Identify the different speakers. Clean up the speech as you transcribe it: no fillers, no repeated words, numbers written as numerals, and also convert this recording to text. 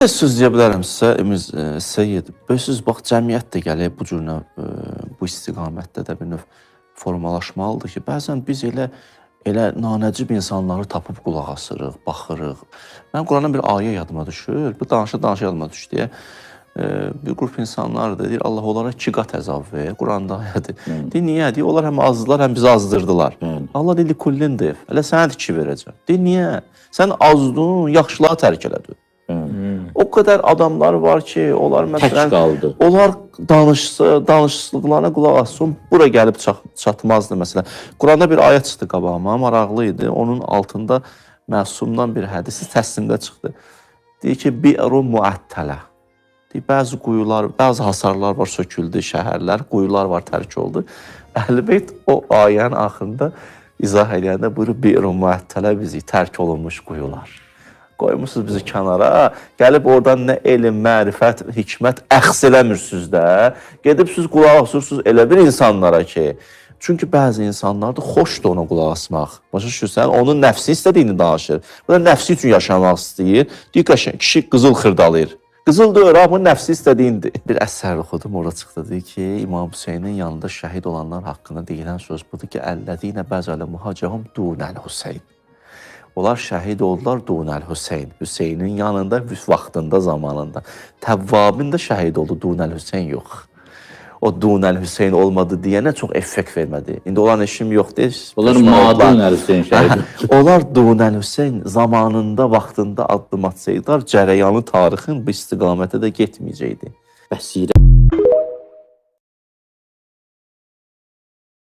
Speaker 1: Söz deyə bilərəm sizə, Seyid. Bilirsiniz, bax, cəmiyyət də gələk bu cürünə, bu istiqamətdə də bir növ formalaşmalıdır ki, bəzən biz elə nanəcib insanları tapıb qulaq asırıq, baxırıq. Mən Qurandan bir ayə yadıma düşür, bu danışa yadıma düşdü deyə. Bir qrup insanlar da deyir, Allah onlara 2 qat əzab ver, Quranda ayədir. Deyir, niyə? Deyir, onlar həm azdılar, həm bizi azdırdılar. Allah deyir, kullindir, elə sənə də 2 verəcəm. Deyir, niyə? Sən azdın, yaxşılığa tərk elədin. O qədər adamlar var ki, onlar məsələn, onlar danışdıqlarına qulaq assın, bura gəlib çatmazdı məsələn. Quranda bir ayə çıxdı qabağıma, maraqlı idi. Onun altında Məsumdan bir hədisi təslimdə çıxdı. Deyir ki, bi'ru muəttələ. Deyir, bəzi quyular, bəzi hasarlar var, söküldü, şəhərlər, quyular var, tərk oldu. Əhl-i-Beyt o ayənin axırında izah edəndə buyurur, bi'ru muəttələ bizi, tərk olunmuş quyular. Qoymuşsunuz bizi kənara, gəlib oradan nə elm, mərifət, hikmət əxs eləmirsiniz də, gedib siz qulaq asırsınız elə bir insanlara ki, çünki bəzi insanlar da xoşdur ona qulaq asmaq. Başa düşürsən, onun nəfsi istədiyini danışır. Bu da nəfsi üçün yaşamaq istəyir. Deyir, kişi qızıl xırdalayır. Qızıl deyir, amma nəfsi istədiyindir. Bir əsər oxudum, orada çıxdı, deyir ki, İmam Hüseynin yanında şəhid olanlar haqqında deyilən söz budur ki, əllədiyinə bəzələ muhacəhum dunəl Hüseyn. Onlar şəhid oldular Dunəl Hüseyn. Hüseynin yanında, vaxtında, zamanında. Təvvabin də şəhid oldu, Dunəl Hüseyn yox. O Dunəl Hüseyn olmadı deyənə çox effekt vermədi. İndi olan eşim yox deyil.
Speaker 2: Onlar Dunəl Hüseyn şəhid.
Speaker 1: Onlar Dunəl Hüseyn zamanında, vaxtında addım atsaydılar, cərəyanı tarixin bu istiqamətə də getməyəcəkdi.
Speaker 2: Bəsirə.